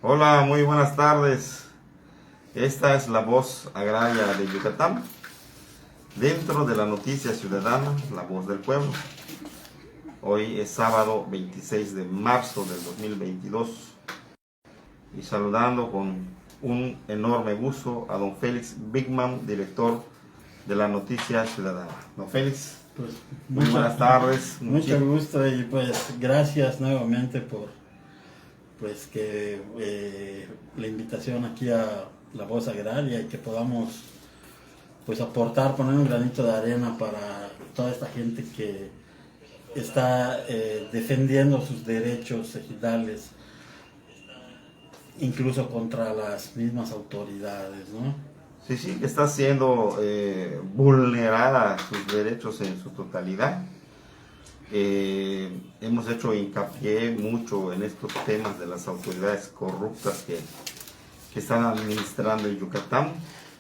Hola, muy buenas tardes. Esta es la voz agraria de Yucatán, dentro de la noticia ciudadana, la voz del pueblo. Hoy es sábado 26 de marzo del 2022 y saludando con un enorme gusto a don Félix Bigman, director de la noticia ciudadana. Don Félix, Pues muy buenas tardes. Mucho gusto y pues gracias nuevamente por la invitación aquí a La Voz Agraria y que podamos pues aportar, poner un granito de arena para toda esta gente que está defendiendo sus derechos ejidales, incluso contra las mismas autoridades, ¿no? Sí, que está siendo vulnerada sus derechos en su totalidad. Hemos hecho hincapié mucho en estos temas de las autoridades corruptas que están administrando en Yucatán.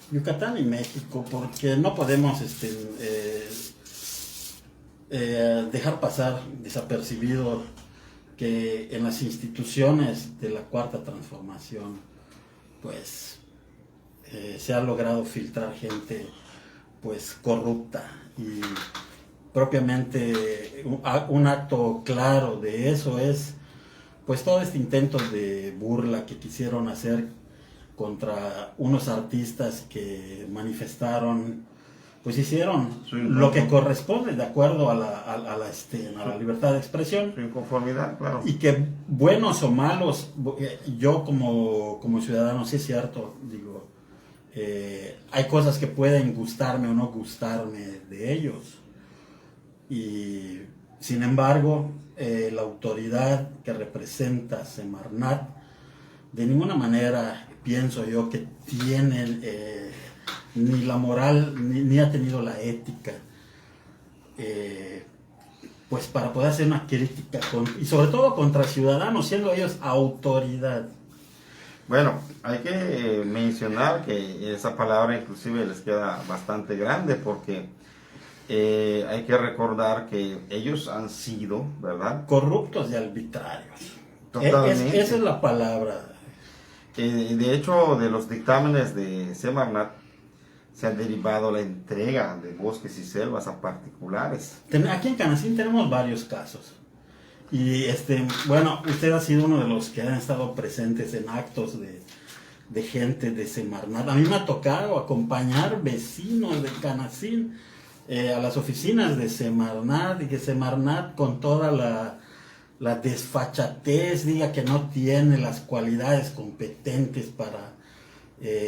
Yucatán y México, porque no podemos dejar pasar desapercibido que en las instituciones de la Cuarta Transformación, pues se ha logrado filtrar gente pues corrupta, y propiamente un acto claro de eso es pues todo este intento de burla que quisieron hacer contra unos artistas que manifestaron, pues hicieron lo que corresponde de acuerdo a la libertad de expresión. Su inconformidad, claro. Y que buenos o malos, yo como ciudadano, sí es cierto, digo, hay cosas que pueden gustarme o no gustarme de ellos. Y sin embargo, la autoridad que representa Semarnat, de ninguna manera pienso yo que tiene ni la moral ni ha tenido la ética pues para poder hacer una crítica y sobre todo contra ciudadanos, siendo ellos autoridad. Bueno, hay que mencionar que esa palabra inclusive les queda bastante grande porque hay que recordar que ellos han sido, ¿verdad?, corruptos y arbitrarios. Totalmente. Esa es la palabra. De hecho, de los dictámenes de Semarnat se ha derivado la entrega de bosques y selvas a particulares. Aquí en Canacín tenemos varios casos. Y bueno, usted ha sido uno de los que han estado presentes en actos de gente de Semarnat. A mí me ha tocado acompañar vecinos de Canacín a las oficinas de Semarnat, y que Semarnat, con toda la desfachatez, diga que no tiene las cualidades competentes para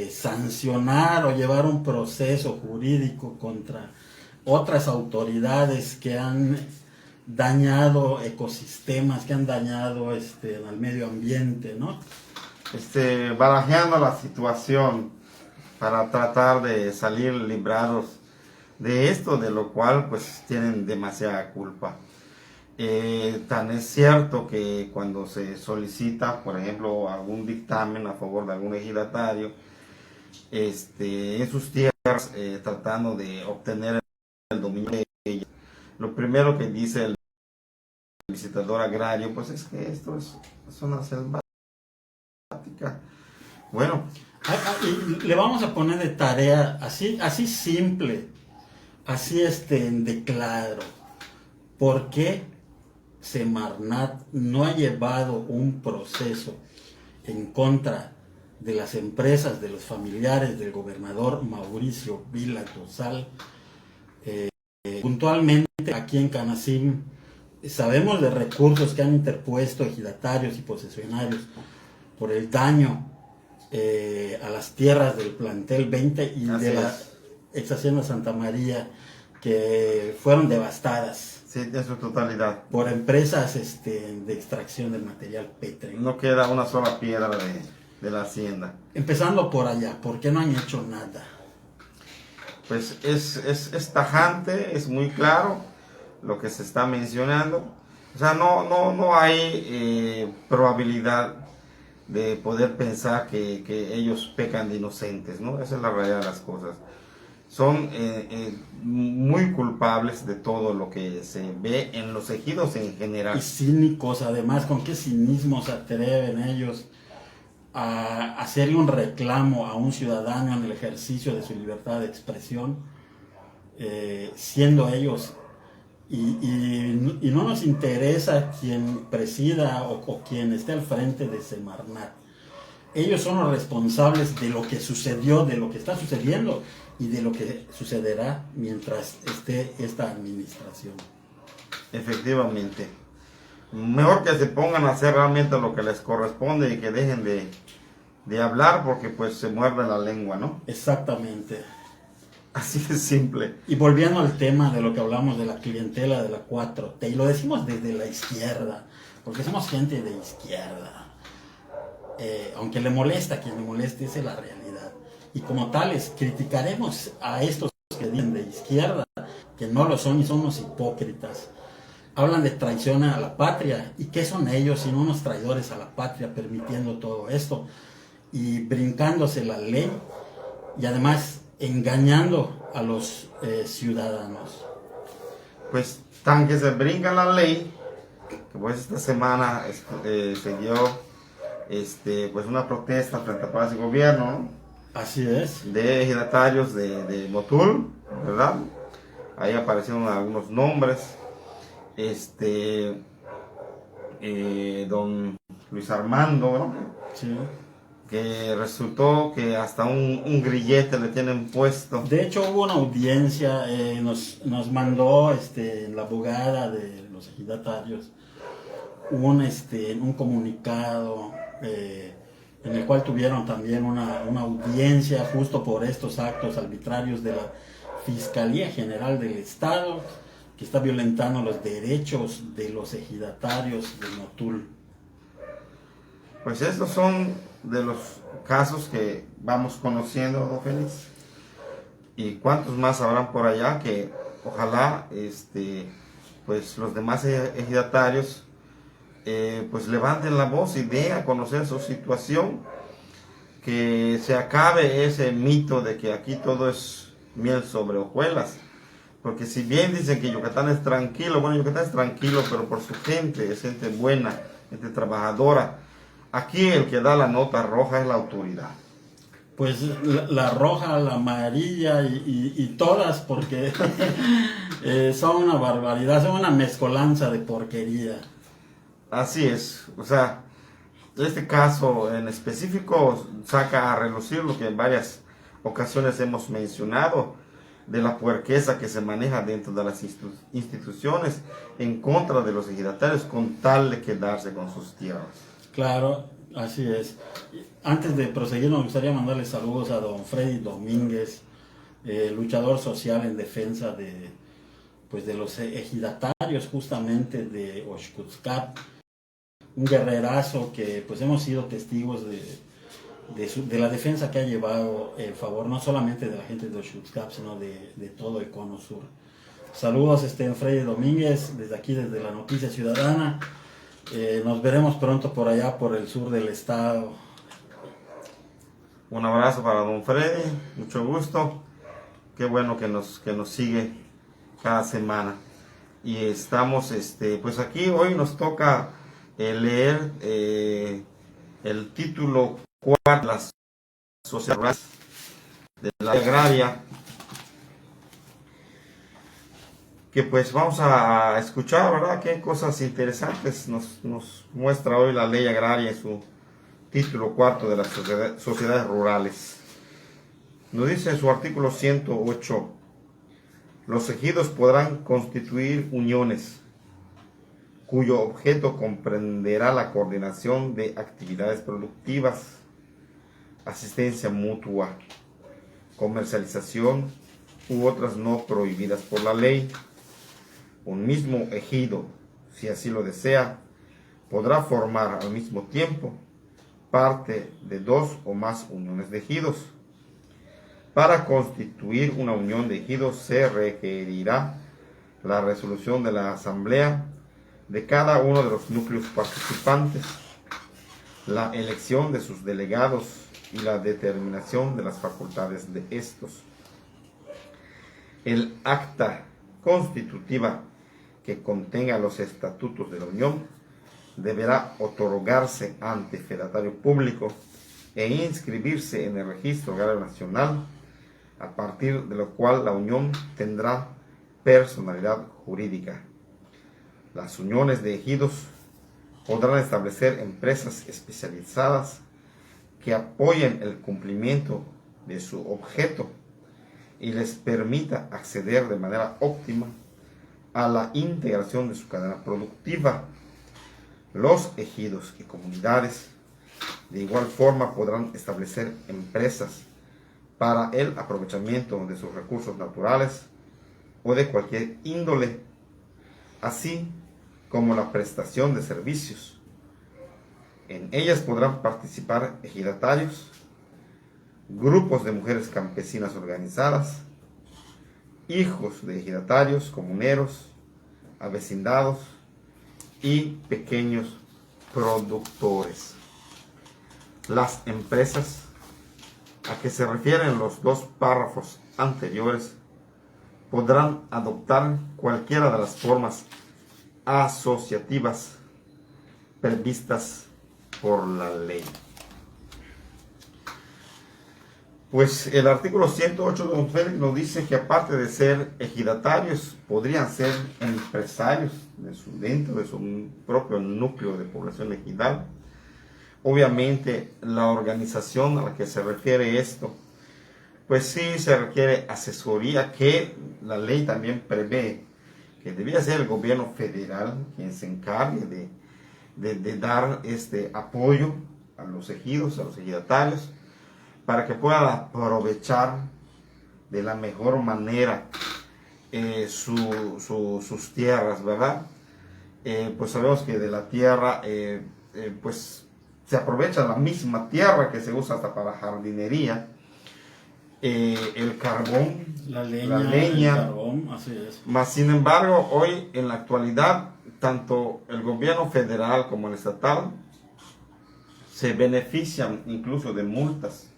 sancionar o llevar un proceso jurídico contra otras autoridades que han dañado ecosistemas, que han dañado al medio ambiente, ¿no? Barajeando la situación para tratar de salir librados de esto, de lo cual pues tienen demasiada culpa. Tan es cierto que cuando se solicita, por ejemplo, algún dictamen a favor de algún ejidatario, en sus tierras, tratando de obtener el dominio de ella, lo primero que dice el licitador agrario, pues es que esto es una selvática. Bueno, y le vamos a poner de tarea así simple, así de claro, ¿por qué Semarnat no ha llevado un proceso en contra de las empresas, de los familiares del gobernador Mauricio Vila Dosal? Puntualmente aquí en Canacín sabemos de recursos que han interpuesto ejidatarios y posesionarios por el daño a las tierras del plantel 20 y de la ex hacienda Santa María, que fueron devastadas. Sí, en su totalidad. Por empresas de extracción del material pétreo. No queda una sola piedra de la hacienda. Empezando por allá, ¿por qué no han hecho nada? Pues es tajante, es muy claro lo que se está mencionando. O sea, no hay probabilidad de poder pensar que ellos pecan de inocentes, ¿no? Esa es la realidad de las cosas. Son muy culpables de todo lo que se ve en los ejidos en general. Y cínicos, además, ¿con qué cinismo se atreven ellos a hacerle un reclamo a un ciudadano en el ejercicio de su libertad de expresión, siendo ellos, y no nos interesa quien presida o quien esté al frente de Semarnat. Ellos son los responsables de lo que sucedió, de lo que está sucediendo y de lo que sucederá mientras esté esta administración. Efectivamente. Mejor que se pongan a hacer realmente lo que les corresponde y que dejen de hablar, porque pues se muerde la lengua, ¿no? Exactamente. Así de simple. Y volviendo al tema de lo que hablamos de la clientela de la 4T, y lo decimos desde la izquierda, porque somos gente de izquierda. Aunque le molesta a quien le moleste, esa es la realidad. Y como tales, criticaremos a estos que dicen de izquierda, que no lo son y son unos hipócritas. Hablan de traición a la patria. ¿Y qué son ellos sino unos traidores a la patria, permitiendo todo esto y brincándose la ley y además engañando a los ciudadanos? Pues tan que se brinca la ley, que pues esta semana se dio pues una protesta frente al Palacio de Gobierno, ¿no? Así es. De ejidatarios de Motul, ¿verdad? Ahí aparecieron algunos nombres. Don Luis Armando, ¿no? Sí. Que resultó que hasta un grillete le tienen puesto. De hecho hubo una audiencia, nos mandó la abogada de los ejidatarios un comunicado en el cual tuvieron también una audiencia justo por estos actos arbitrarios de la Fiscalía General del Estado, que está violentando los derechos de los ejidatarios de Motul. Pues estos son de los casos que vamos conociendo, don Félix. Y cuántos más habrán por allá que ojalá pues los demás ejidatarios pues levanten la voz y den a conocer su situación, que se acabe ese mito de que aquí todo es miel sobre hojuelas. Porque si bien dicen que Yucatán es tranquilo, bueno, Yucatán es tranquilo, pero por su gente, es gente buena, gente trabajadora. Aquí el que da la nota roja es la autoridad. Pues la roja, la amarilla y todas, porque son una barbaridad, son una mezcolanza de porquería. Así es, o sea, este caso en específico saca a relucir lo que en varias ocasiones hemos mencionado, de la puerqueza que se maneja dentro de las instituciones en contra de los ejidatarios con tal de quedarse con sus tierras. Claro, así es. Antes de proseguir, me gustaría mandarle saludos a don Freddy Domínguez, luchador social en defensa de los ejidatarios justamente de Oxcuzcap, un guerrerazo que pues hemos sido testigos de la defensa que ha llevado en favor no solamente de la gente de Oxcuzcap, sino de todo el cono sur. Saludos, Freddy Domínguez, desde aquí, desde la Noticia Ciudadana. Nos veremos pronto por allá, por el sur del estado. Un abrazo para don Freddy, mucho gusto. Qué bueno que nos sigue cada semana. Y estamos, pues aquí hoy nos toca leer el título 4 de las sociedades de la agraria, que pues vamos a escuchar, ¿verdad? Qué cosas interesantes nos muestra hoy la ley agraria en su título 4 de las sociedades rurales. Nos dice en su artículo 108, los ejidos podrán constituir uniones cuyo objeto comprenderá la coordinación de actividades productivas, asistencia mutua, comercialización u otras no prohibidas por la ley. Un mismo ejido, si así lo desea, podrá formar al mismo tiempo parte de 2 o más uniones de ejidos. Para constituir una unión de ejidos se requerirá la resolución de la asamblea de cada uno de los núcleos participantes, la elección de sus delegados y la determinación de las facultades de estos. El acta constitutiva que contenga los estatutos de la unión deberá otorgarse ante fedatario público e inscribirse en el registro agrario nacional, a partir de lo cual la unión tendrá personalidad jurídica. Las uniones de ejidos podrán establecer empresas especializadas que apoyen el cumplimiento de su objeto y les permita acceder de manera óptima a la integración de su cadena productiva. Los ejidos y comunidades de igual forma podrán establecer empresas para el aprovechamiento de sus recursos naturales o de cualquier índole, así como la prestación de servicios. En ellas podrán participar ejidatarios, grupos de mujeres campesinas organizadas, hijos de ejidatarios, comuneros, avecindados y pequeños productores. Las empresas a que se refieren los dos párrafos anteriores podrán adoptar cualquiera de las formas asociativas previstas por la ley. Pues el artículo 108 de Don Félix nos dice que aparte de ser ejidatarios, podrían ser empresarios dentro de su propio núcleo de población ejidal. Obviamente la organización a la que se refiere esto, pues sí se requiere asesoría, que la ley también prevé que debía ser el gobierno federal quien se encargue de dar este apoyo a los ejidos, a los ejidatarios, para que puedan aprovechar de la mejor manera sus tierras, ¿verdad? Pues sabemos que de la tierra, pues se aprovecha la misma tierra que se usa hasta para jardinería, el carbón, la leña, el carbón, así es. Mas, sin embargo, hoy en la actualidad, tanto el gobierno federal como el estatal se benefician incluso de multas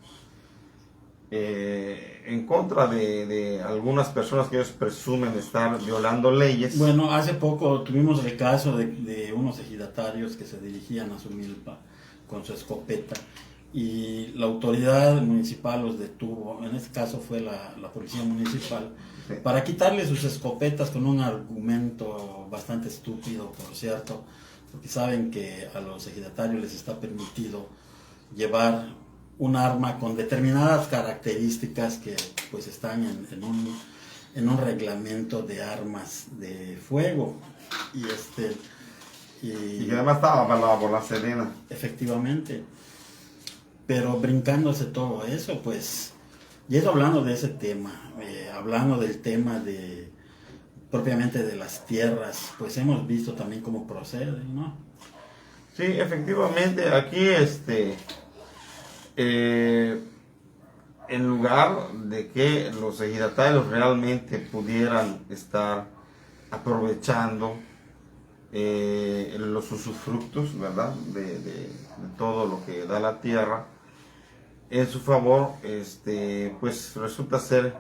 en contra de algunas personas que ellos presumen estar violando leyes. Bueno, hace poco tuvimos el caso de unos ejidatarios que se dirigían a su milpa con su escopeta y la autoridad municipal los detuvo. En este caso fue la policía municipal, sí, para quitarle sus escopetas con un argumento bastante estúpido, por cierto, porque saben que a los ejidatarios les está permitido llevar un arma con determinadas características que pues están en un reglamento de armas de fuego y que además estaba avalado por la Sedena. Efectivamente, pero brincándose todo eso, pues, y eso hablando de ese tema, hablando del tema propiamente de las tierras, pues hemos visto también cómo procede, ¿no? Sí, efectivamente, aquí en lugar de que los ejidatarios realmente pudieran estar aprovechando los usufructos, ¿verdad? De todo lo que da la tierra en su favor, pues resulta ser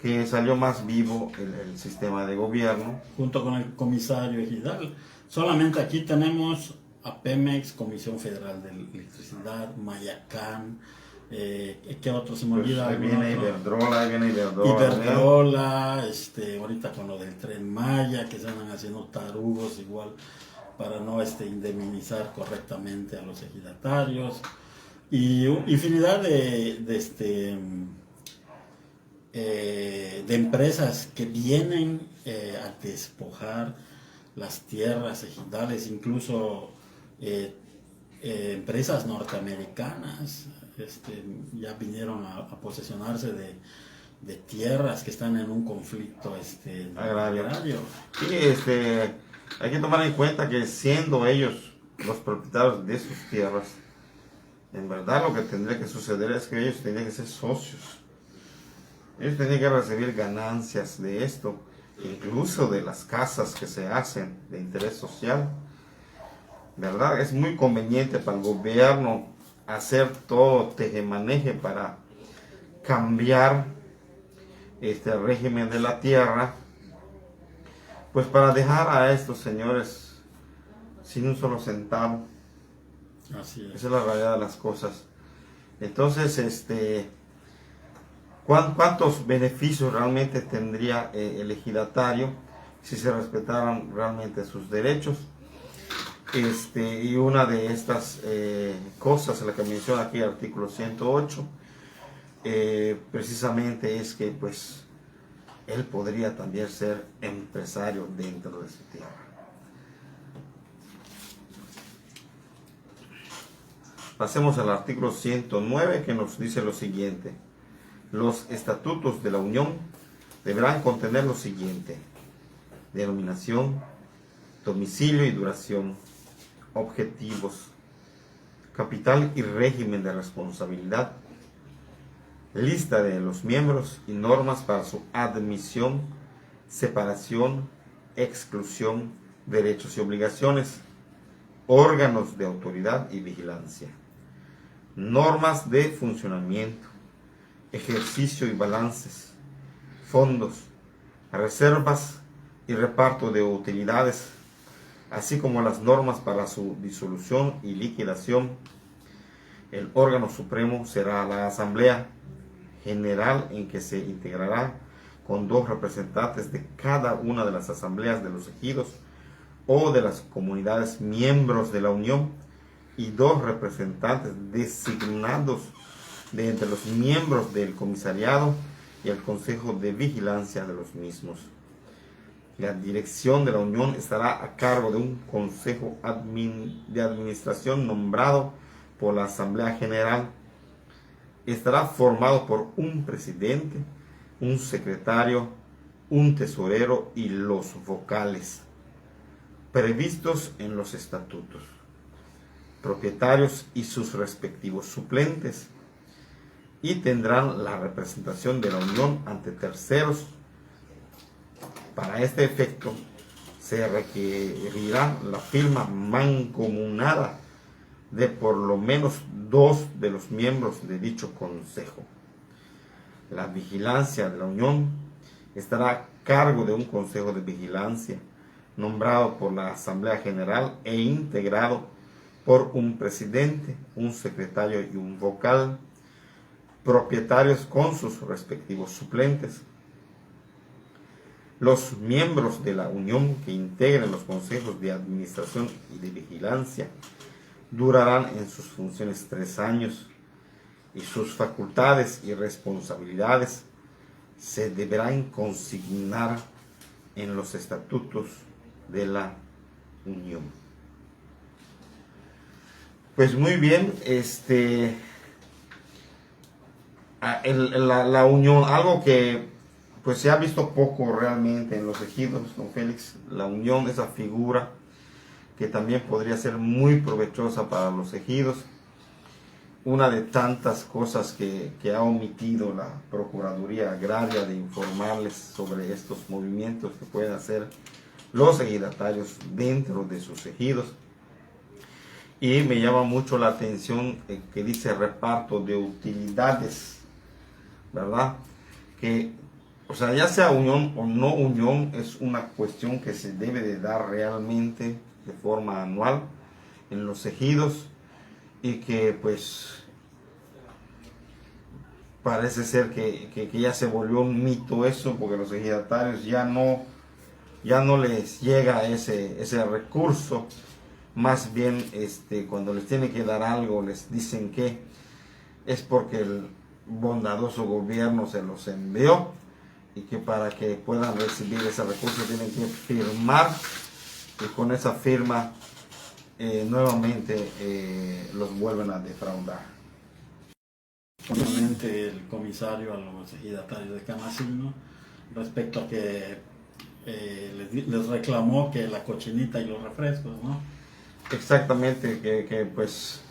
que salió más vivo el sistema de gobierno. Junto con el comisario ejidal. Solamente aquí tenemos a Pemex, Comisión Federal de Electricidad, Mayacán, ¿qué otro se me olvida? Pues viene Iberdrola, Iberdrola, ahorita con lo del Tren Maya, que se andan haciendo tarugos igual para no indemnizar correctamente a los ejidatarios, y infinidad de empresas que vienen a despojar las tierras ejidales, incluso empresas norteamericanas ya vinieron a posesionarse de tierras que están en un conflicto agrario. Sí, hay que tomar en cuenta que siendo ellos los propietarios de sus tierras, en verdad lo que tendría que suceder es que ellos tendrían que ser socios. Ellos tendrían que recibir ganancias de esto, incluso de las casas que se hacen de interés social. ¿Verdad? Es muy conveniente para el gobierno hacer todo tejemaneje para cambiar este régimen de la tierra, pues para dejar a estos señores sin un solo centavo. Así es. Esa es la realidad de las cosas. Entonces, ¿cuántos beneficios realmente tendría el ejidatario si se respetaran realmente sus derechos? Y una de estas cosas, la que menciona aquí el artículo 108, precisamente es que pues él podría también ser empresario dentro de su tierra. Pasemos al artículo 109, que nos dice lo siguiente: los estatutos de la Unión deberán contener lo siguiente: denominación, domicilio y duración, objetivos, capital y régimen de responsabilidad, lista de los miembros y normas para su admisión, separación, exclusión, derechos y obligaciones, órganos de autoridad y vigilancia, normas de funcionamiento, ejercicio y balances, fondos, reservas y reparto de utilidades, así como las normas para su disolución y liquidación. El órgano supremo será la Asamblea General, en que se integrará con 2 representantes de cada una de las asambleas de los ejidos o de las comunidades miembros de la Unión y 2 representantes designados de entre los miembros del comisariado y el consejo de vigilancia de los mismos. La dirección de la Unión estará a cargo de un consejo de administración nombrado por la Asamblea General. Estará formado por un presidente, un secretario, un tesorero y los vocales, previstos en los estatutos, propietarios y sus respectivos suplentes, y tendrán la representación de la Unión ante terceros. Para este efecto, se requerirá la firma mancomunada de por lo menos 2 de los miembros de dicho consejo. La vigilancia de la Unión estará a cargo de un consejo de vigilancia nombrado por la Asamblea General e integrado por un presidente, un secretario y un vocal, propietarios con sus respectivos suplentes. Los miembros de la Unión que integren los consejos de administración y de vigilancia durarán en sus funciones 3 años y sus facultades y responsabilidades se deberán consignar en los estatutos de la Unión. Pues muy bien, la Unión, algo que pues se ha visto poco realmente en los ejidos, don Félix, la Unión, esa figura que también podría ser muy provechosa para los ejidos. Una de tantas cosas que ha omitido la Procuraduría Agraria de informarles sobre estos movimientos que pueden hacer los ejidatarios dentro de sus ejidos. Y me llama mucho la atención que dice reparto de utilidades, ¿verdad? Que, o sea, ya sea unión o no unión, es una cuestión que se debe de dar realmente de forma anual en los ejidos, y que pues parece ser que ya se volvió un mito eso, porque los ejidatarios ya no les llega ese recurso. Más bien cuando les tiene que dar algo les dicen que es porque el bondadoso gobierno se los envió, y que para que puedan recibir ese recurso tienen que firmar, y con esa firma nuevamente los vuelven a defraudar. Obviamente el comisario a los ejidatarios de Canacinho, respecto a que les reclamó que la cochinita y los refrescos, ¿no? Exactamente, que pues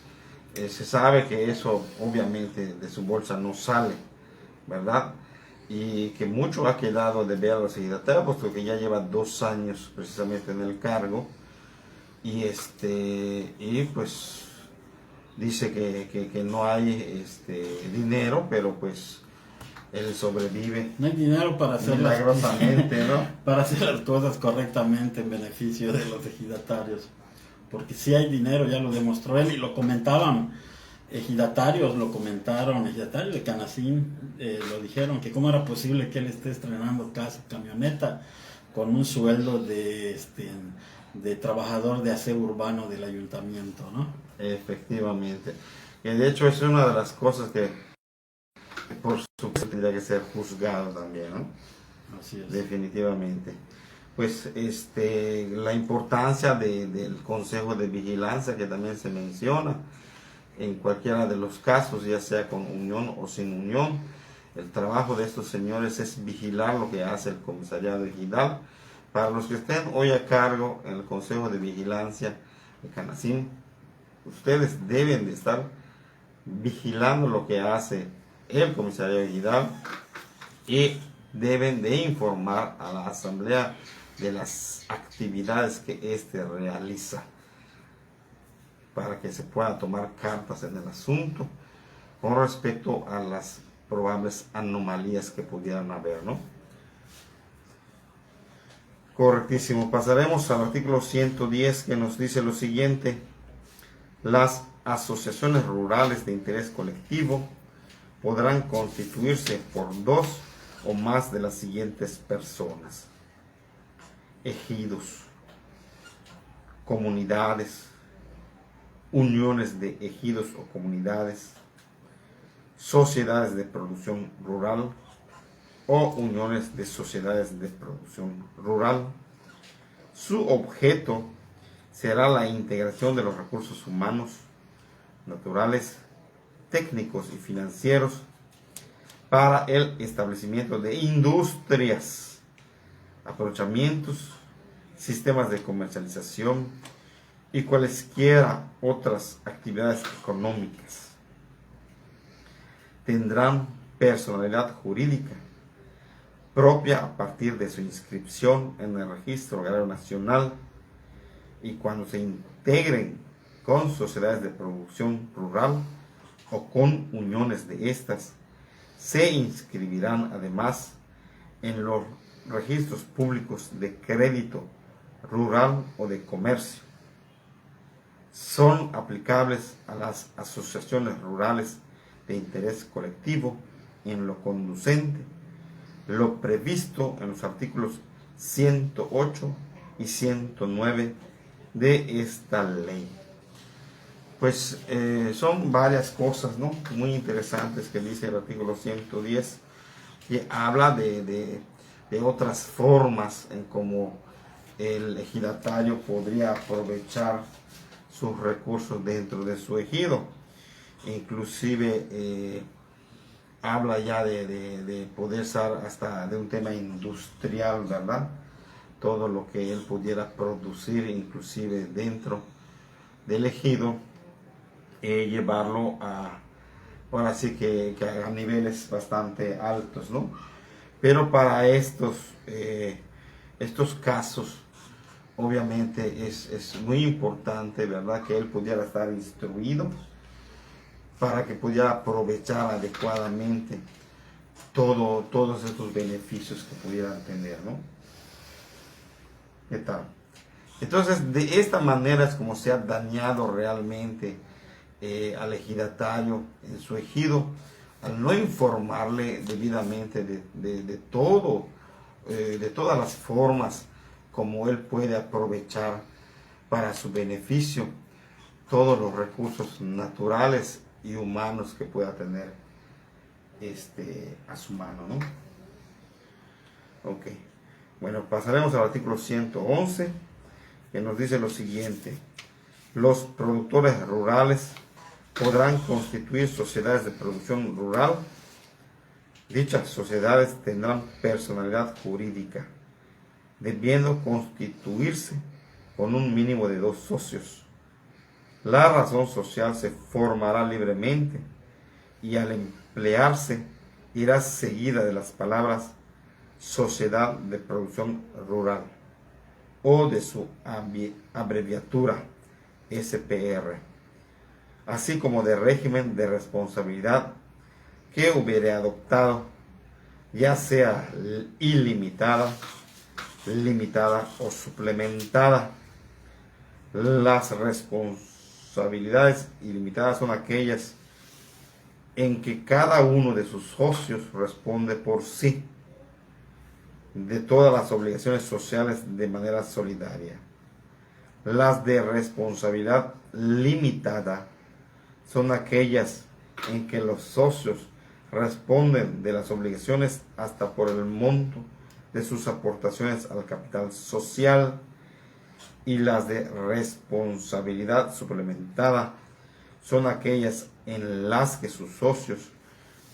se sabe que eso obviamente de su bolsa no sale, ¿verdad? Y que mucho ha quedado de ver a los ejidatarios, puesto que ya lleva 2 años precisamente en el cargo, y pues dice que no hay dinero, pero pues él sobrevive. No hay dinero para hacer milagrosamente, ¿no? Para hacer las cosas correctamente en beneficio de los ejidatarios. Porque si hay dinero, ya lo demostró él, y lo comentaban ejidatarios lo comentaron, ejidatarios de Canacín lo dijeron, que cómo era posible que él esté estrenando casa, camioneta, con un sueldo de trabajador de aseo urbano del ayuntamiento, ¿no? Efectivamente. Y de hecho es una de las cosas que por supuesto tendría que ser juzgado también, ¿no? Así es. Definitivamente. Pues la importancia del Consejo de Vigilancia que también se menciona en cualquiera de los casos, ya sea con unión o sin unión. El trabajo de estos señores es vigilar lo que hace el comisariado ejidal. Para los que estén hoy a cargo en el Consejo de Vigilancia de Canacín, ustedes deben de estar vigilando lo que hace el comisariado ejidal y deben de informar a la asamblea de las actividades que éste realiza para que se pueda tomar cartas en el asunto con respecto a las probables anomalías que pudieran haber, ¿no? Correctísimo. Pasaremos al artículo 110 que nos dice lo siguiente: las asociaciones rurales de interés colectivo podrán constituirse por dos o más de las siguientes personas: ejidos, comunidades, uniones de ejidos o comunidades, sociedades de producción rural o uniones de sociedades de producción rural. Su objeto será la integración de los recursos humanos, naturales, técnicos y financieros para el establecimiento de industrias, aprovechamientos, sistemas de comercialización y cualesquiera otras actividades económicas. Tendrán personalidad jurídica propia a partir de su inscripción en el Registro Agrario Nacional, y cuando se integren con sociedades de producción rural o con uniones de estas, se inscribirán además en los registros públicos de crédito rural o de comercio. Son aplicables a las asociaciones rurales de interés colectivo en lo conducente lo previsto en los artículos 108 y 109 de esta ley. Pues son varias cosas, ¿no?, muy interesantes que dice el artículo 110, que habla de otras formas en cómo el ejidatario podría aprovechar sus recursos dentro de su ejido. Inclusive habla ya de poder ser hasta de un tema industrial, ¿verdad? Todo lo que él pudiera producir, inclusive dentro del ejido, llevarlo ahora sí que a niveles bastante altos, ¿no? Pero para estos casos, obviamente es muy importante, ¿verdad?, que él pudiera estar instruido para que pudiera aprovechar adecuadamente todos estos beneficios que pudieran tener, ¿no? ¿Qué tal? Entonces, de esta manera es como se ha dañado realmente al ejidatario en su ejido, al no informarle debidamente de todo, de todas las formas como él puede aprovechar para su beneficio todos los recursos naturales y humanos que pueda tener a su mano, ¿no? Ok. Bueno, pasaremos al artículo 111, que nos dice lo siguiente: los productores rurales podrán constituir sociedades de producción rural. Dichas sociedades tendrán personalidad jurídica, debiendo constituirse con un mínimo de 2 socios. La razón social se formará libremente y al emplearse irá seguida de las palabras Sociedad de Producción Rural o de su abreviatura SPR, así como de régimen de responsabilidad que hubiere adoptado, ya sea ilimitada, limitada o suplementada. Las responsabilidades ilimitadas son aquellas en que cada uno de sus socios responde por sí de todas las obligaciones sociales de manera solidaria. Las de responsabilidad limitada son aquellas en que los socios responden de las obligaciones hasta por el monto de sus aportaciones al capital social, y las de responsabilidad suplementada son aquellas en las que sus socios,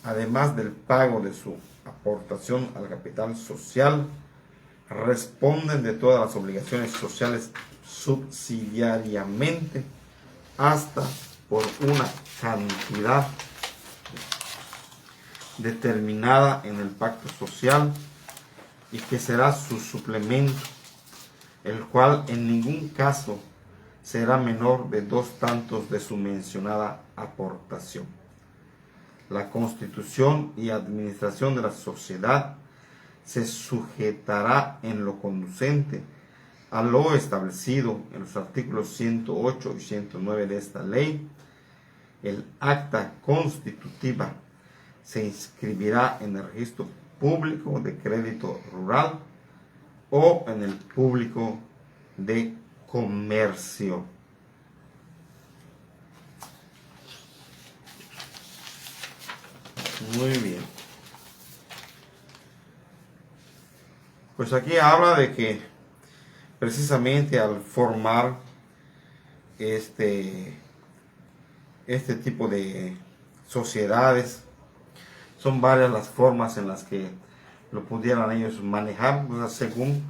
además del pago de su aportación al capital social, responden de todas las obligaciones sociales subsidiariamente hasta por una cantidad determinada en el pacto social, y que será su suplemento, el cual en ningún caso será menor de 2 tantos de su mencionada aportación. La constitución y administración de la sociedad se sujetará en lo conducente a lo establecido en los artículos 108 y 109 de esta ley. El acta constitutiva se inscribirá en el registro público de crédito rural o en el público de comercio. Muy bien. Pues aquí habla de que precisamente al formar este tipo de sociedades, son varias las formas en las que lo pudieran ellos manejar, o sea, según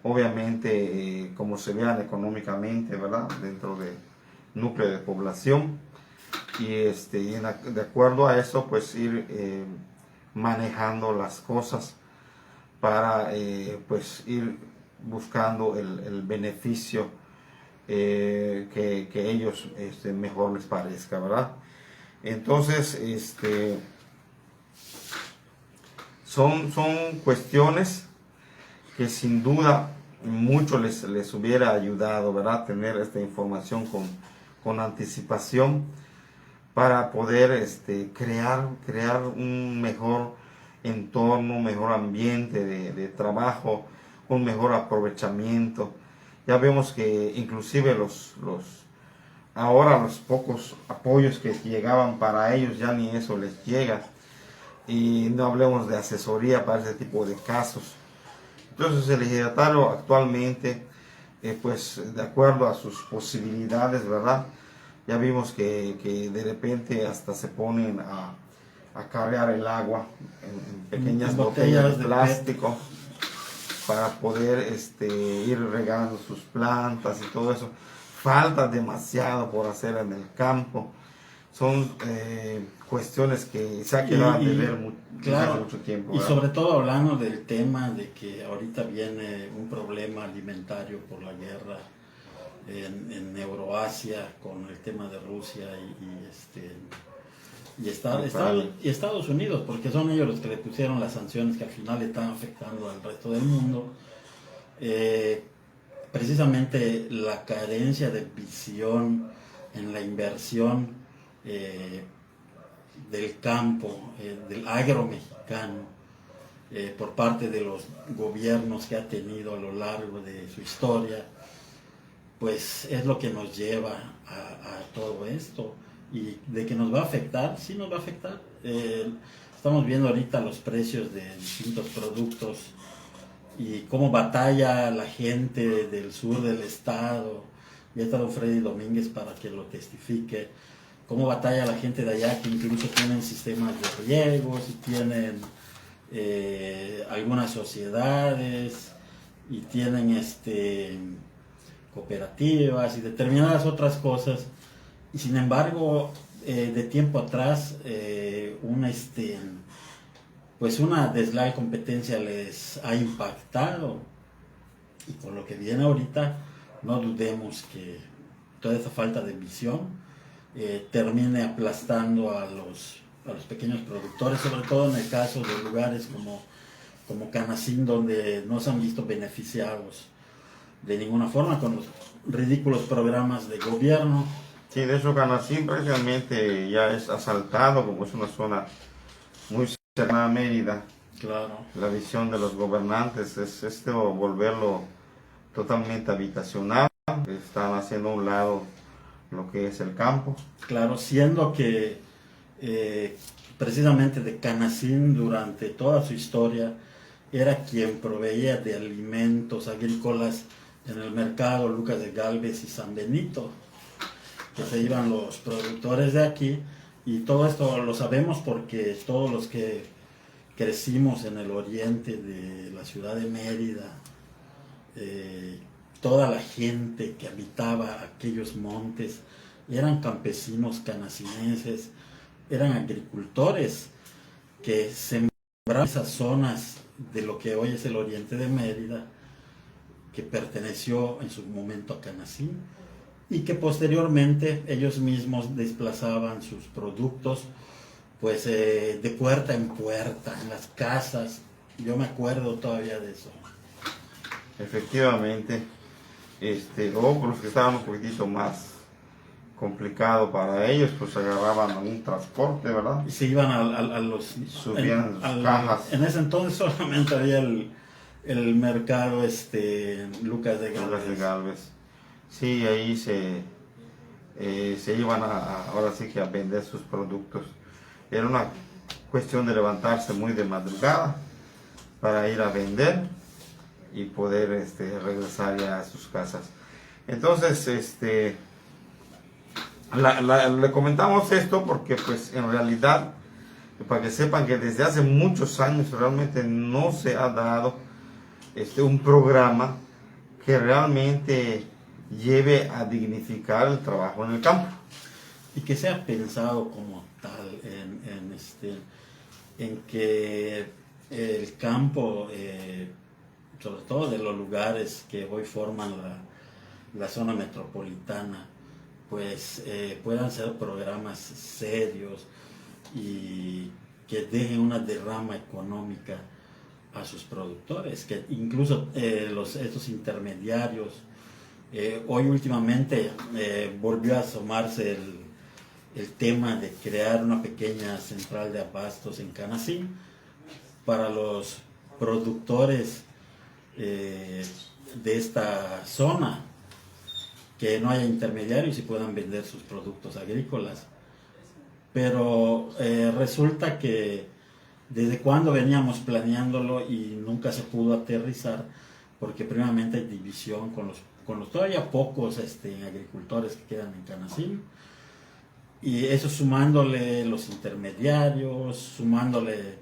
obviamente como se vean económicamente, ¿verdad? Dentro del núcleo de población, y de acuerdo a eso pues ir manejando las cosas para pues ir buscando el beneficio que ellos mejor les parezca, ¿verdad? Entonces son cuestiones que sin duda mucho les hubiera ayudado, ¿verdad? Tener esta información con anticipación para poder crear un mejor entorno, un mejor ambiente de trabajo, un mejor aprovechamiento. Ya vemos que inclusive ahora los pocos apoyos que llegaban para ellos, ya ni eso les llega. Y no hablemos de asesoría para ese tipo de casos. Entonces el ejidatario actualmente, pues de acuerdo a sus posibilidades, ¿verdad? Ya vimos que de repente hasta se ponen a cargar el agua en pequeñas botellas de plástico para poder ir regando sus plantas y todo eso. Falta demasiado por hacer en el campo. Son cuestiones que se ha quedado de ver claro, mucho tiempo, ¿verdad? Y ¿verdad? sobre todo hablando del tema de que ahorita viene un problema alimentario por la guerra en Euroasia con el tema de Rusia y Estados Unidos, porque son ellos los que le pusieron las sanciones que al final están afectando al resto del mundo. Precisamente la carencia de visión en la inversión del campo, del agro mexicano, por parte de los gobiernos que ha tenido a lo largo de su historia, pues es lo que nos lleva a todo esto. Y de que nos va a afectar, sí nos va a afectar. Estamos viendo ahorita los precios de distintos productos y cómo batalla la gente del sur del estado. Ya ha estado Freddy Domínguez para que lo testifique. Cómo batalla la gente de allá, que incluso tienen sistemas de riegos y tienen algunas sociedades y tienen cooperativas y determinadas otras cosas. Y sin embargo, de tiempo atrás, pues una desleal competencia les ha impactado. Y con lo que viene ahorita, no dudemos que toda esa falta de visión termine aplastando a los pequeños productores, sobre todo en el caso de lugares como Canacín, donde no se han visto beneficiados de ninguna forma con los ridículos programas de gobierno Sí, de hecho Canacín prácticamente ya es asaltado, como es una zona muy cercana a Mérida. Claro. La visión de los gobernantes es esto, volverlo totalmente habitacional. Están haciendo a un lado lo que es el campo. Claro, siendo que precisamente de Canacín durante toda su historia era quien proveía de alimentos agrícolas en el mercado Lucas de Galvez y San Benito, que se iban los productores de aquí, y todo esto lo sabemos porque todos los que crecimos en el oriente de la ciudad de Mérida, toda la gente que habitaba aquellos montes eran campesinos canacinenses, eran agricultores que sembraban esas zonas de lo que hoy es el oriente de Mérida, que perteneció en su momento a Canacín, y que posteriormente ellos mismos desplazaban sus productos pues de puerta en puerta, en las casas. Yo me acuerdo todavía de eso. Efectivamente, o los que estaban un poquitito más complicado para ellos, pues agarraban un transporte, ¿verdad? Y se iban a los... Subían sus cajas. En ese entonces solamente había el mercado Lucas de Galvez. Lucas de Galvez. Sí, ahí se iban ahora sí que a vender sus productos. Era una cuestión de levantarse muy de madrugada para ir a vender y poder regresar ya a sus casas. Entonces, le comentamos esto porque pues en realidad, para que sepan que desde hace muchos años realmente no se ha dado un programa que realmente lleve a dignificar el trabajo en el campo. Y que sea pensado como tal en que el campo, sobre todo de los lugares que hoy forman la zona metropolitana, pues puedan ser programas serios y que dejen una derrama económica a sus productores, que incluso estos intermediarios, hoy últimamente volvió a asomarse el tema de crear una pequeña central de abastos en Canacín para los productores de esta zona, que no haya intermediarios y puedan vender sus productos agrícolas. Pero resulta que desde cuando veníamos planeándolo y nunca se pudo aterrizar, porque primeramente hay división con los todavía pocos agricultores que quedan en Canacín, y eso sumándole los intermediarios, sumándole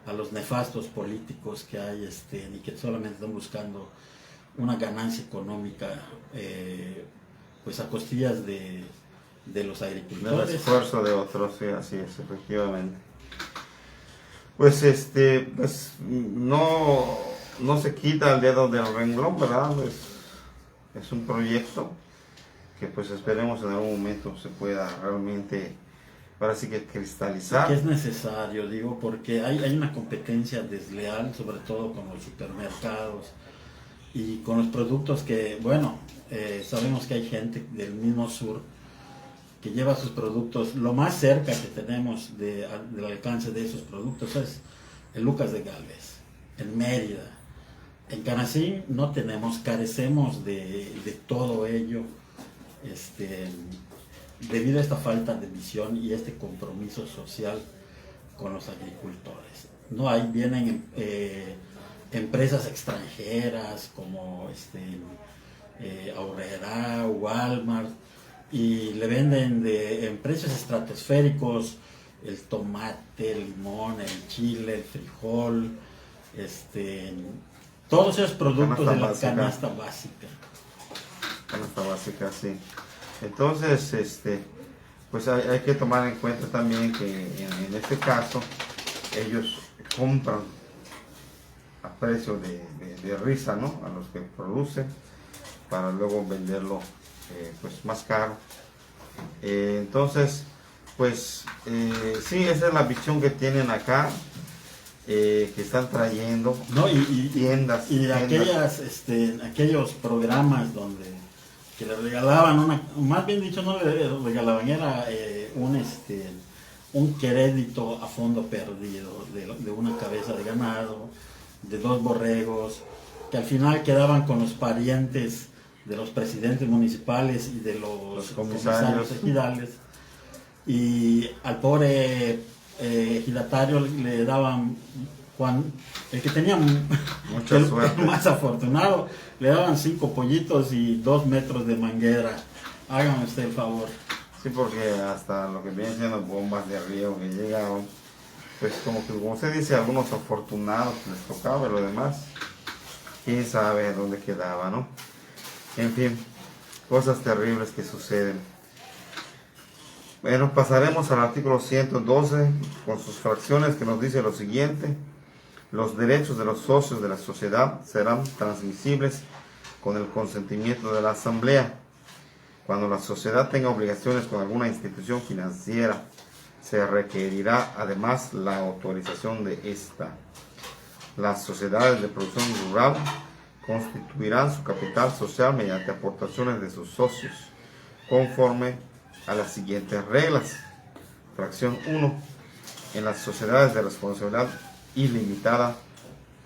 a los nefastos políticos que hay y que solamente están buscando una ganancia económica pues a costillas de los agricultores. El esfuerzo de otros, sí, así es, efectivamente. Pues pues no se quita el dedo del renglón, ¿verdad? Es un proyecto que pues esperemos en algún momento se pueda realmente, ahora sí que cristalizar. Que es necesario, digo, porque hay una competencia desleal, sobre todo con los supermercados y con los productos que, bueno, sabemos que hay gente del mismo sur que lleva sus productos. Lo más cerca que tenemos del alcance de esos productos es el Lucas de Galvez, en Mérida. En Canacín no tenemos, carecemos de todo ello, debido a esta falta de visión y este compromiso social con los agricultores. No hay, vienen empresas extranjeras como Aurrera, Walmart, y le venden en precios estratosféricos el tomate, el limón, el chile, el frijol, todos esos productos de la canasta básica. Canasta básica, sí. Entonces, pues hay que tomar en cuenta también que en este caso ellos compran a precio de risa, ¿no? A los que producen para luego venderlo pues más caro. Entonces, pues sí, esa es la visión que tienen acá, que están trayendo no, y tiendas. aquellos programas donde que le regalaban más bien dicho, no le regalaban, era un crédito a fondo perdido de una cabeza de ganado, de 2 borregos, que al final quedaban con los parientes de los presidentes municipales y de los comisarios ejidales, y al pobre ejidatario le daban, el que tenía mucha suerte, el más afortunado, le daban 5 pollitos y 2 metros de manguera. Hágame usted el favor. sí, porque hasta lo que vienen siendo bombas de río que llegaron, pues como usted dice, algunos afortunados les tocaba, y lo demás quién sabe dónde quedaba, ¿no? En fin, cosas terribles que suceden. Bueno, pasaremos al artículo 112 con sus fracciones, que nos dice lo siguiente: los derechos de los socios de la sociedad serán transmisibles con el consentimiento de la asamblea. Cuando la sociedad tenga obligaciones con alguna institución financiera, se requerirá además la autorización de esta. Las sociedades de producción rural constituirán su capital social mediante aportaciones de sus socios, conforme a las siguientes reglas. Fracción 1. En las sociedades de responsabilidad ilimitada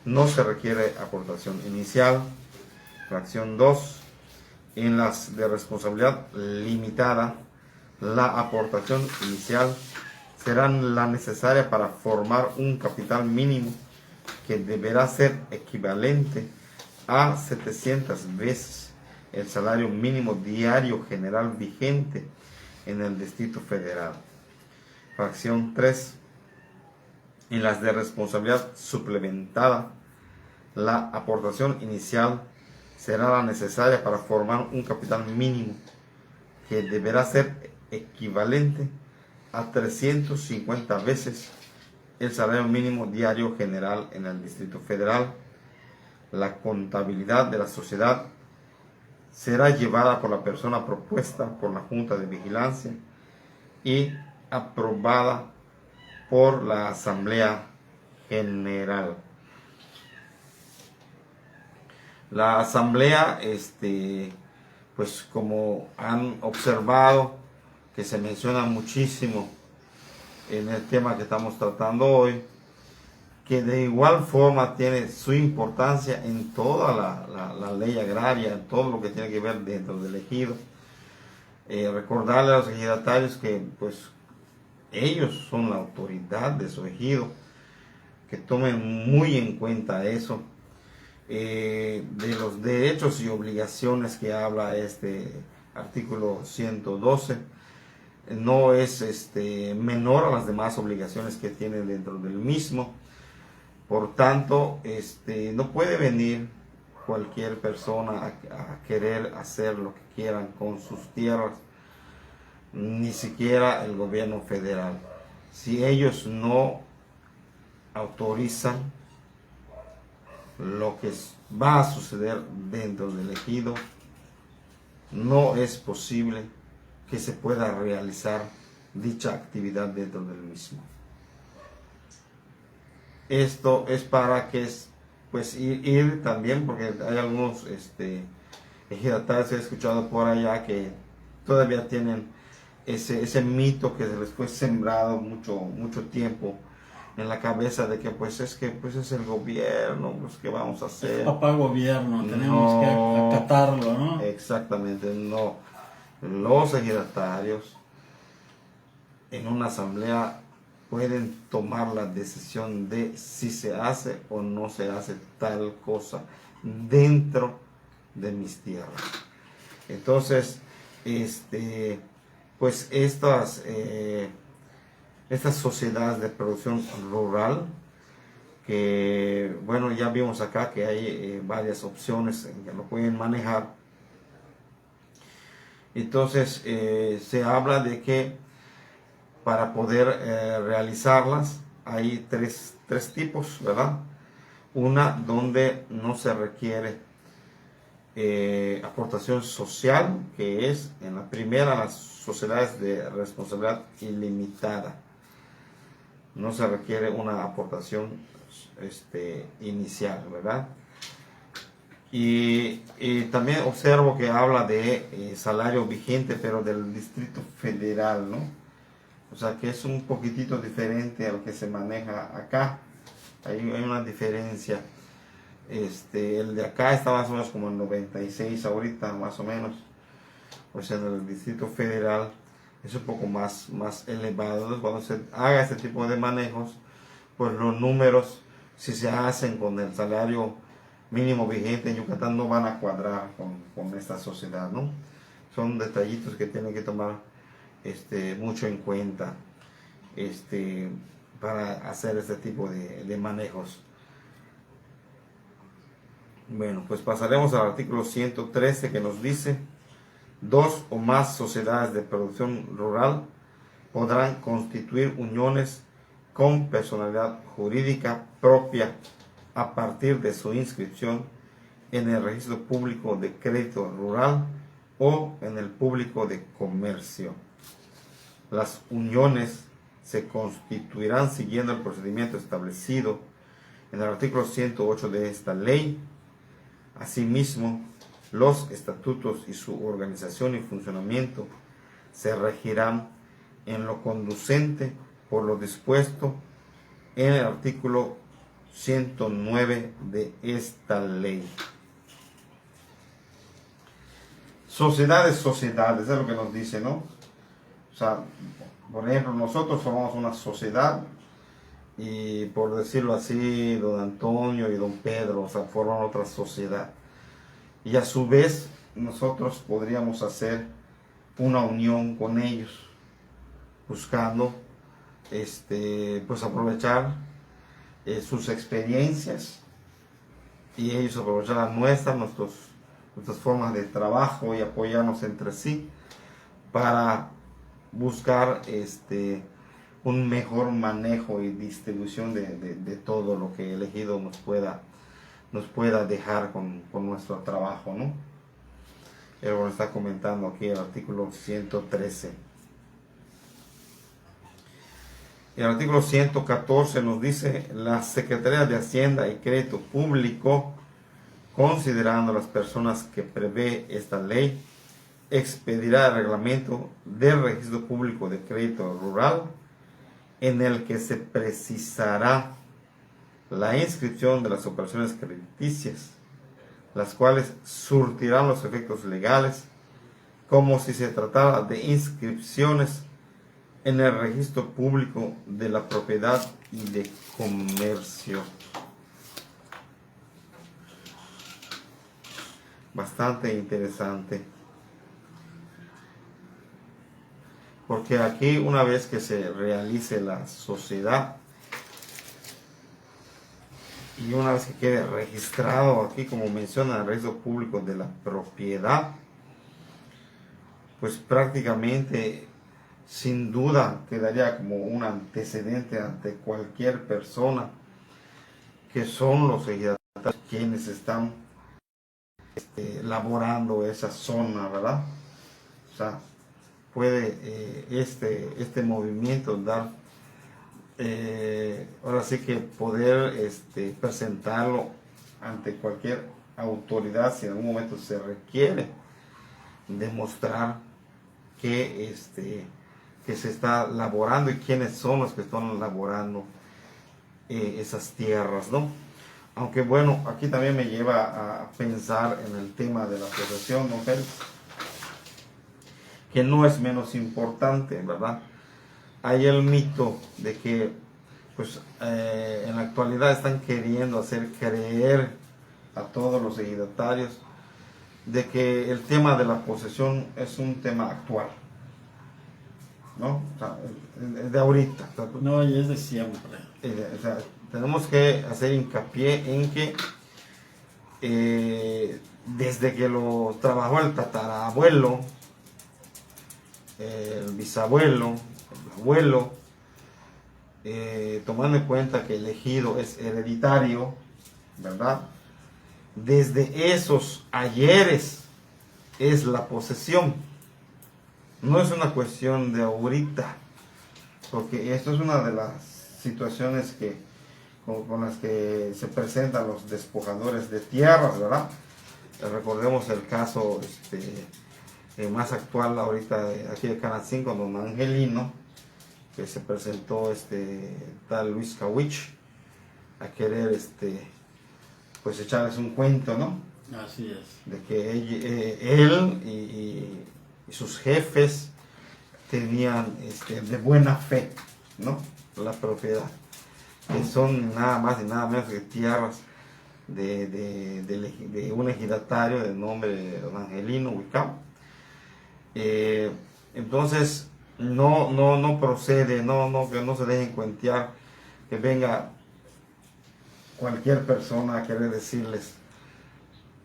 no se requiere aportación inicial. Fracción 2. En las de responsabilidad limitada, la aportación inicial será la necesaria para formar un capital mínimo que deberá ser equivalente a 700 veces el salario mínimo diario general vigente en el Distrito Federal. Fracción 3. En las de responsabilidad suplementada, la aportación inicial será la necesaria para formar un capital mínimo que deberá ser equivalente a 350 veces el salario mínimo diario general en el Distrito Federal. La contabilidad de la sociedad será llevada por la persona propuesta por la Junta de Vigilancia y aprobada por la Asamblea General. La Asamblea, pues como han observado que se menciona muchísimo en el tema que estamos tratando hoy, que de igual forma tiene su importancia en toda la ley agraria, en todo lo que tiene que ver dentro del ejido. Recordarle a los ejidatarios que pues ellos son la autoridad de su ejido, que tomen muy en cuenta eso, de los derechos y obligaciones que habla este artículo 112. No es menor a las demás obligaciones que tienen dentro del mismo. Por tanto, no puede venir cualquier persona a querer hacer lo que quieran con sus tierras, ni siquiera el gobierno federal. Si ellos no autorizan lo que va a suceder dentro del ejido, no es posible que se pueda realizar dicha actividad dentro del mismo. Esto es para que pues ir también, porque hay algunos ejidatarios, he escuchado por allá, que todavía tienen ese mito que se les fue sembrado mucho tiempo en la cabeza, de que pues es el gobierno, pues qué vamos a hacer. Papá gobierno, tenemos que acatarlo, ¿no? Exactamente, no. Los ejidatarios en una asamblea pueden tomar la decisión de si se hace o no se hace tal cosa dentro de mis tierras. Entonces, pues estas sociedades de producción rural, que bueno, ya vimos acá que hay varias opciones en que lo pueden manejar. Entonces se habla de que para poder realizarlas hay tres tipos, ¿verdad? Una donde no se requiere aportación social, que es en la primera, las sociedades de responsabilidad ilimitada. No se requiere una aportación inicial, ¿verdad? Y también observo que habla de salario vigente, pero del Distrito Federal, ¿no? O sea que es un poquitito diferente a lo que se maneja acá. Hay una diferencia. El de acá está más o menos como en 96 ahorita, más o menos. O sea, en el Distrito Federal es un poco más elevado. Entonces, cuando se haga este tipo de manejos, pues los números, si se hacen con el salario mínimo vigente en Yucatán, no van a cuadrar con esta sociedad, ¿no? Son detallitos que tienen que tomar mucho en cuenta para hacer este tipo de manejos. Bueno, pues pasaremos al artículo 113 que nos dice: dos o más sociedades de producción rural podrán constituir uniones con personalidad jurídica propia a partir de su inscripción en el registro público de crédito rural o en el público de comercio. Las uniones se constituirán siguiendo el procedimiento establecido en el artículo 108 de esta ley. Asimismo, los estatutos y su organización y funcionamiento se regirán en lo conducente por lo dispuesto en el artículo 109 de esta ley. Sociedades, es lo que nos dice, ¿no? O sea, por ejemplo, nosotros formamos una sociedad y, por decirlo así, don Antonio y don Pedro, o sea, forman otra sociedad. Y a su vez, nosotros podríamos hacer una unión con ellos, buscando, pues aprovechar sus experiencias y ellos aprovechar las nuestras formas de trabajo y apoyarnos entre sí para buscar un mejor manejo y distribución de todo lo que el ejido nos pueda dejar con nuestro trabajo, ¿no? Él lo está comentando aquí el artículo 113. El artículo 114 nos dice: la Secretaría de Hacienda y Crédito Público, considerando las personas que prevé esta ley, expedirá el reglamento del Registro Público de Crédito Rural, en el que se precisará la inscripción de las operaciones crediticias, las cuales surtirán los efectos legales como si se tratara de inscripciones en el registro público de la propiedad y de comercio. Bastante interesante, porque aquí, una vez que se realice la sociedad y una vez que quede registrado aquí, como menciona el registro público de la propiedad, pues prácticamente, sin duda, quedaría como un antecedente ante cualquier persona, que son los ejidatarios quienes están laborando esa zona, ¿verdad? O sea, puede este movimiento dar, ahora sí que poder presentarlo ante cualquier autoridad si en algún momento se requiere demostrar que se está laborando y quiénes son los que están laborando esas tierras, ¿no? Aunque bueno, aquí también me lleva a pensar en el tema de la posesión, ¿no, Félix? Que no es menos importante, ¿verdad? Hay el mito de que, pues, en la actualidad están queriendo hacer creer a todos los ejidatarios de que el tema de la posesión es un tema actual, ¿no? O sea, de ahorita. No, y es de siempre. O sea, tenemos que hacer hincapié en que desde que lo trabajó el tatarabuelo, el bisabuelo, el abuelo, tomando en cuenta que el ejido es hereditario, ¿verdad? Desde esos ayeres es la posesión. No es una cuestión de ahorita, porque esto es una de las situaciones con las que se presentan los despojadores de tierras, ¿verdad? recordemos el caso más actual ahorita aquí de Canal 5, don Angelino, que se presentó tal Luis Kawich a querer pues echarles un cuento, ¿no? Así es. De que él y sus jefes tenían de buena fe, ¿no? La propiedad, que son nada más y nada menos que tierras de un ejidatario de nombre don Angelino Huicao. Entonces no procede, que no se dejen cuentear, que venga cualquier persona a querer decirles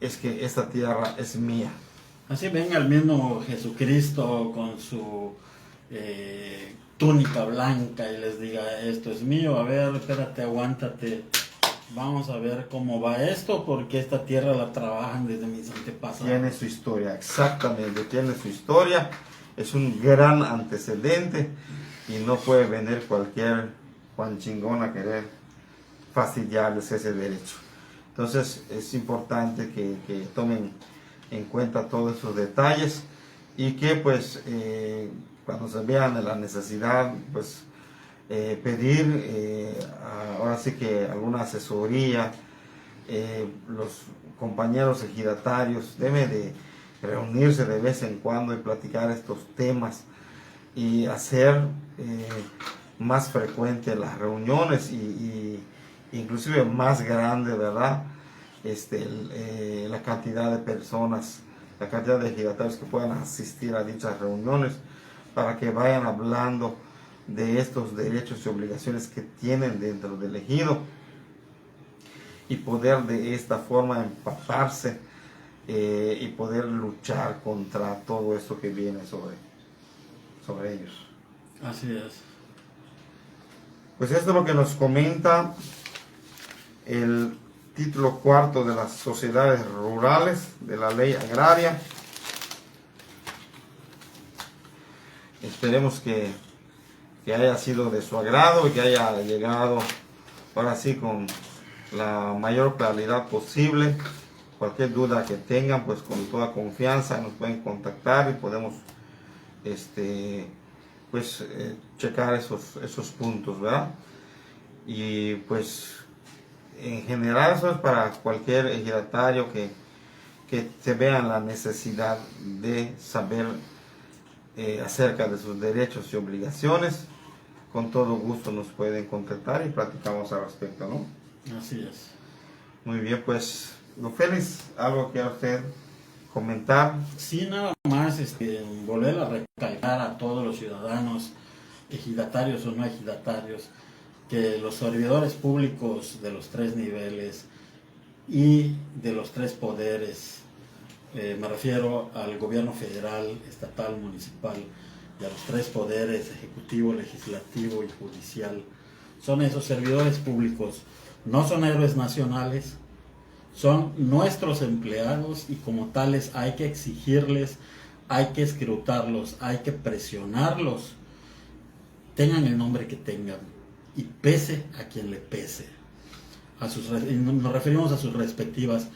es que esta tierra es mía. Así venga el mismo Jesucristo con su túnica blanca y les diga, esto es mío, a ver, espérate, aguántate, vamos a ver cómo va esto, porque esta tierra la trabajan desde mis antepasados. Tiene su historia, exactamente, tiene su historia, es un gran antecedente y no puede venir cualquier Juan Chingón a querer fastidiarles ese derecho. Entonces es importante que tomen en cuenta todos esos detalles y que pues cuando se vean la necesidad pues pedir ahora sí que alguna asesoría. Los compañeros ejidatarios deben de reunirse de vez en cuando y platicar estos temas y hacer más frecuentes las reuniones y inclusive más grande, ¿verdad? La cantidad de personas, la cantidad de ejidatarios que puedan asistir a dichas reuniones para que vayan hablando de estos derechos y obligaciones que tienen dentro del ejido y poder de esta forma empaparse y poder luchar contra todo esto que viene sobre ellos. Así es. Pues esto es lo que nos comenta el título cuarto de las sociedades rurales de la ley agraria. Esperemos que haya sido de su agrado y que haya llegado ahora sí con la mayor claridad posible. Cualquier duda que tengan, pues con toda confianza nos pueden contactar y podemos checar esos puntos, ¿verdad? Y pues en general eso es para cualquier ejidatario que se vea la necesidad de saber acerca de sus derechos y obligaciones. Con todo gusto nos pueden contactar y platicamos al respecto, ¿no? Así es. Muy bien, pues, don Félix, ¿algo que usted comentar? Sí, nada más volver a recalcar a todos los ciudadanos, ejidatarios o no ejidatarios, que los servidores públicos de los tres niveles y de los tres poderes, me refiero al gobierno federal, estatal, municipal y a los tres poderes, ejecutivo, legislativo y judicial, son esos servidores públicos, no son héroes nacionales, son nuestros empleados y como tales hay que exigirles, hay que escrutarlos, hay que presionarlos, tengan el nombre que tengan y pese a quien le pese. Nos referimos a sus respectivas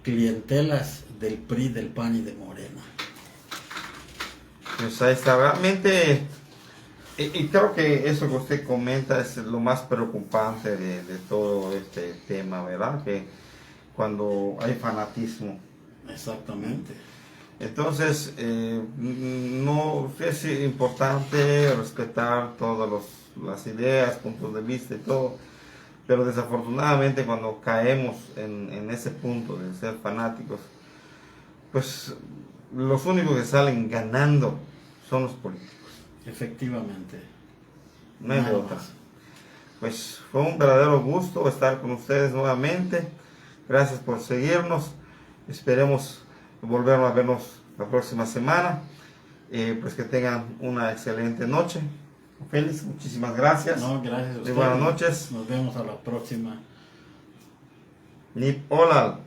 clientelas del PRI, del PAN y de Morena. Pues ahí está, realmente, y creo que eso que usted comenta es lo más preocupante de todo este tema, ¿verdad? Que cuando hay fanatismo. Exactamente. Entonces, no es importante respetar todas las ideas, puntos de vista y todo, pero desafortunadamente cuando caemos en ese punto de ser fanáticos, pues los únicos que salen ganando son los políticos. Efectivamente. No hay de otra. Pues fue un verdadero gusto estar con ustedes nuevamente. Gracias por seguirnos. Esperemos volver a vernos la próxima semana. Pues que tengan una excelente noche. Félix, muchísimas gracias. No, gracias a ustedes. Buenas noches. Nos vemos a la próxima. Nip Olal.